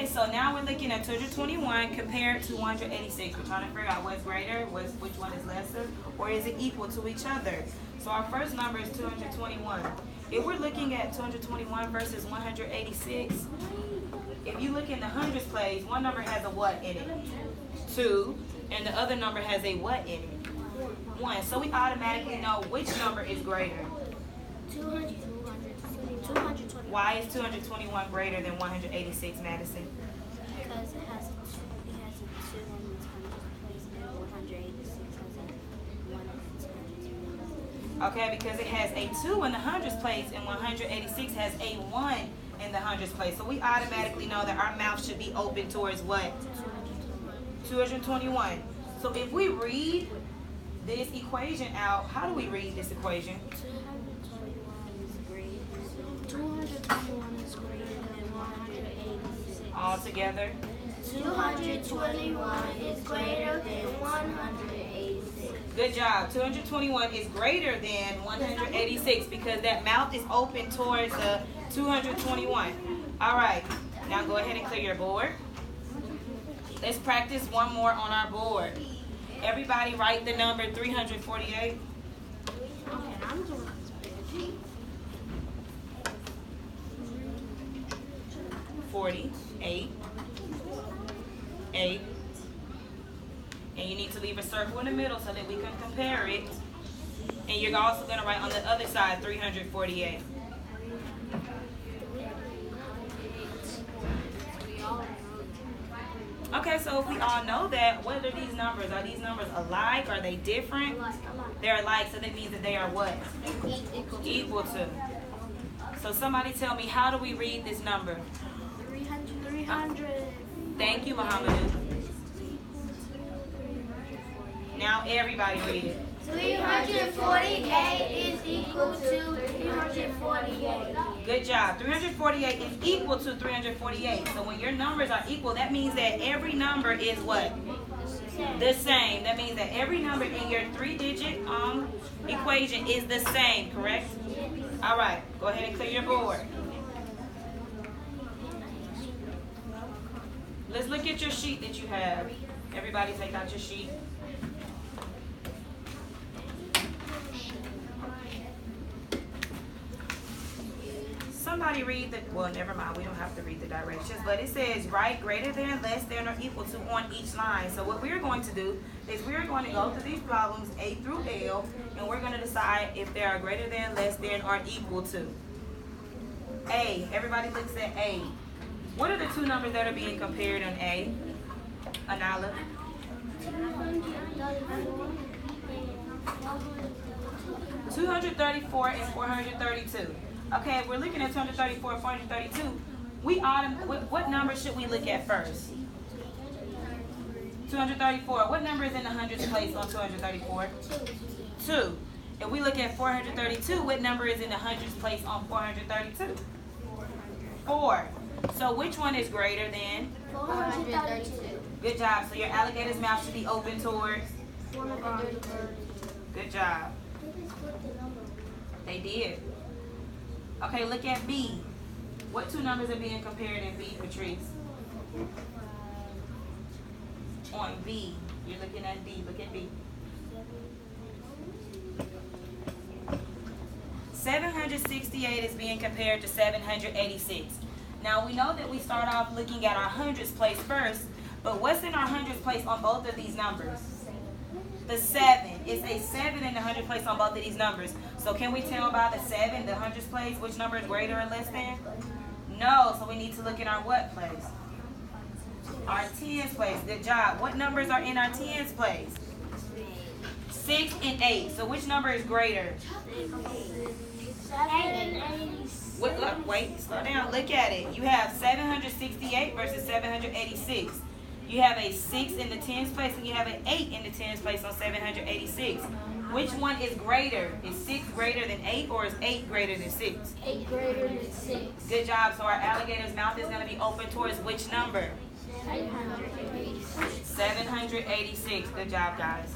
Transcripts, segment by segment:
Okay, so now we're looking at 221 compared to 186. We're trying to figure out what's greater, which one is lesser, or is it equal to each other. So our first number is 221. If we're looking at 221 versus 186, if you look in the hundreds place, one number has a what in it? 2, and the other number has a what in it? 1. So we automatically know which number is greater. 221. Why is 221 greater than 186, Madison? Because it has a 2 in its hundredth place, and 186 has a 1 in its hundredth place. Okay, because it has a 2 in the hundreds place and 186 has a 1 in the hundreds place. So we automatically know that our mouth should be open towards what? 221. So if we read this equation out, how do we read this equation? 221 is greater than 186. All together? 221 is greater than 186. Good job. 221 is greater than 186 because that mouth is open towards the 221. All right. Now go ahead and clear your board. Let's practice one more on our board. Everybody write the number 348. 48, 8, and you need to leave a circle in the middle so that we can compare it. And you're also going to write on the other side 348. Okay, so if we all know that, what are these numbers? Are these numbers alike? Are they different? They're alike, so that means that they are what? Equal to. So somebody tell me, how do we read this number? 300. Thank you, Muhammadu. Now everybody read it. 348 is equal to 348. Good job. 348 is equal to 348. So when your numbers are equal, that means that every number is what? The same. That means that every number in your 3-digit equation is the same, correct? All right. Go ahead and clear your board. Let's look at your sheet that you have. Everybody take out your sheet. Somebody read the, well, never mind, we don't have to read the directions, but it says write greater than, less than, or equal to on each line. So what we're going to do is we're going to go through these problems A through L, and we're going to decide if they are greater than, less than, or equal to. A, everybody looks at A. What are the two numbers that are being compared on A? Anala? 234 and 432. Okay, if we're looking at 234 and 432, what number should we look at first? 234. What number is in the hundreds place on 234? 2. If we look at 432, what number is in the hundreds place on 432? 4. So which one is greater than? 432. Good job. So your alligator's mouth should be open towards? 432. Good job. They did. Okay, look at B. What two numbers are being compared in B, Patrice? On B. You're looking at B. Look at B. 768 is being compared to 786. Now we know that we start off looking at our hundreds place first, but what's in our hundreds place on both of these numbers? The 7. It's a 7 in the hundred place on both of these numbers. So can we tell by the 7, the hundreds place, which number is greater or less than? No, so we need to look in our what place? Our tens place. Good job. What numbers are in our tens place? 6 and 8. So which number is greater? 786. Wait, slow down. Look at it. You have 768 versus 786. You have a 6 in the tens place and you have an 8 in the tens place on 786. Which one is greater? Is 6 greater than 8 or is 8 greater than 6? 8 greater than 6. Good job. So our alligator's mouth is going to be open towards which number? 786. 786. Good job, guys.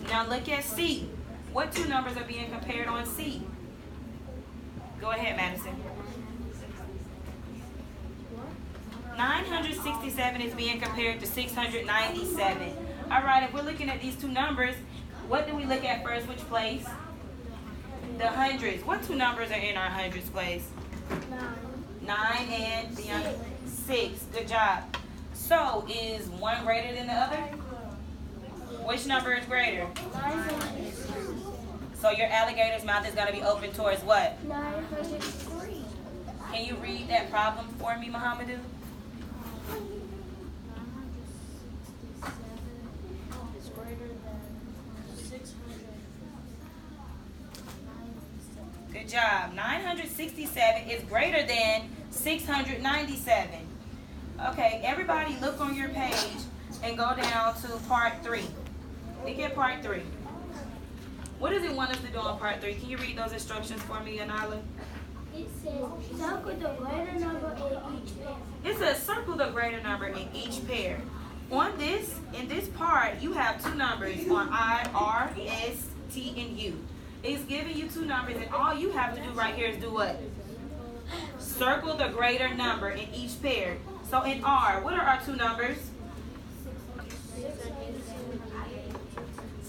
Now look at C. What two numbers are being compared on C? Go ahead, Madison. 967 is being compared to 697. All right, if we're looking at these two numbers, what do we look at first? Which place? The hundreds. What two numbers are in our hundreds place? 9 and beyond 6. Good job. So, is one greater than the other? Which number is greater? So your alligator's mouth is going to be open towards what? 903. Can you read that problem for me, Muhammadu? 967 is greater than 600. Good job. 967 is greater than 697. Okay, everybody look on your page and go down to part 3. Look at part 3. What does it want us to do on part 3? Can you read those instructions for me, Anila? It says circle the greater number in each pair. It says circle the greater number in each pair. On this, in this part, you have two numbers on I, R, S, T, and U. It's giving you two numbers, and all you have to do right here is do what? Circle the greater number in each pair. So in R, what are our two numbers?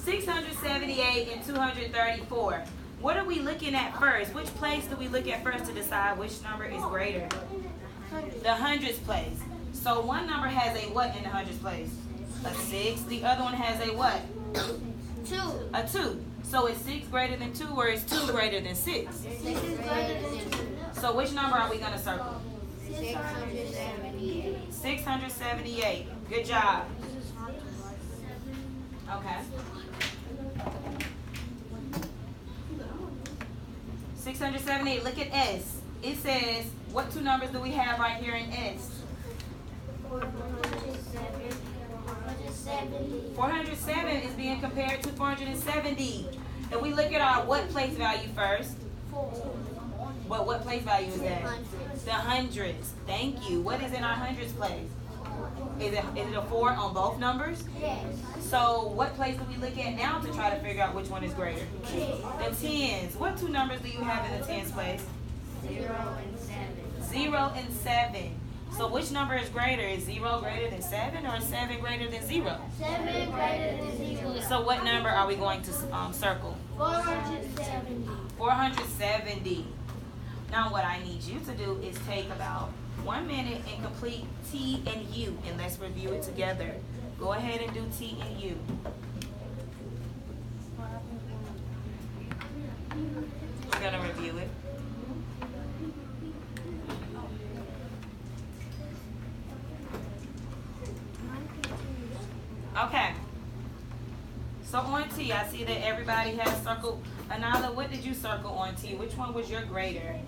678 and 234. What are we looking at first? Which place do we look at first to decide which number is greater? The hundreds place. So one number has a what in the hundreds place? A 6. The other one has a what? 2. A 2. So is 6 greater than 2 or is 2 greater than 6? 6 is greater than 2. So which number are we going to circle? 678. 678. Good job. Okay. 678. Look at S. It says, what two numbers do we have right here in S? 407 is being compared to 470. If we look at our what place value first? What place value is that? The hundreds. Thank you. What is in our hundreds place? Is it a 4 on both numbers? Yes. So what place do we look at now to try to figure out which one is greater? The tens. What two numbers do you have in the tens place? 0 and 7. 0 and 7. So which number is greater? Is 0 greater than 7 or is 7 greater than 0? 7 greater than 0. So what number are we going to circle? 470. 470. Now what I need you to do is take about 1 minute and complete T and U, and let's review it together. Go ahead and do T and U. We're going to review it. Okay. So on T, I see that everybody has circled. Anila, what did you circle on T? Which one was your greater?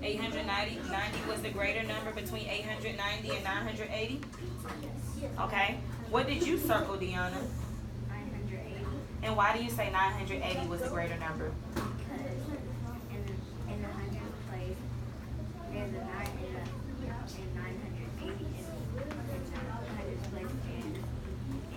890 was the greater number between 890 and 980? Okay. What did you circle, Deanna? 980. And why do you say 980 was the greater number? Because in the hundredth place, there's a 9 in 980. In the hundredth place, and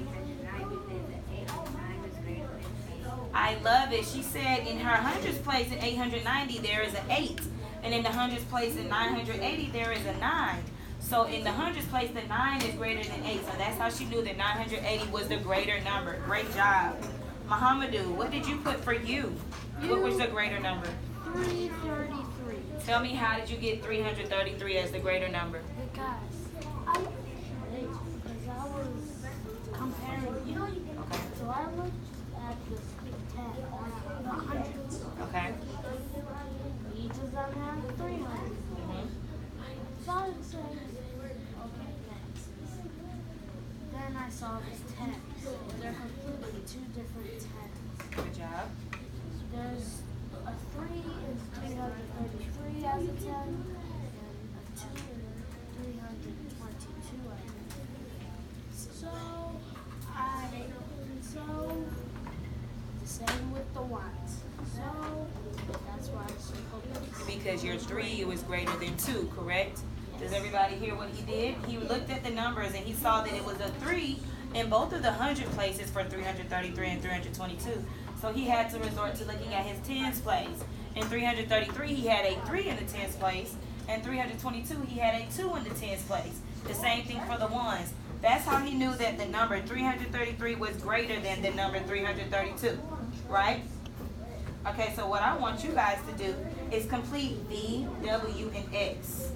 890, there's an 8. 9 is greater than 8. I love it. She said in her hundreds place in 890 there is an 8. And in the hundreds place in 980 there is a 9. So in the hundreds place the 9 is greater than 8. So that's how she knew that 980 was the greater number. Great job. Muhammadu, what did you put for you? What was the greater number? 333. Tell me, how did you get 333 as the greater number? Because I was comparing. Okay. So I looked at the 10, the hundreds. Okay. Each of them have 300. So I would say, okay, next. Then I saw these 10s. They're completely two different 10s. Good job. There's a 3 is 333 as a 10, and a 2 is 322 as a 10. So the same with the ones. So that's why I circled this. Because your 3 was greater than 2, correct? Does everybody hear what he did? He looked at the numbers and he saw that it was a 3 in both of the 100 places for 333 and 322. So he had to resort to looking at his tens place. In 333, he had a 3 in the tens place. In 322, he had a 2 in the tens place. The same thing for the ones. That's how he knew that the number 333 was greater than the number 332, right? Okay, so what I want you guys to do is complete V, W, and X.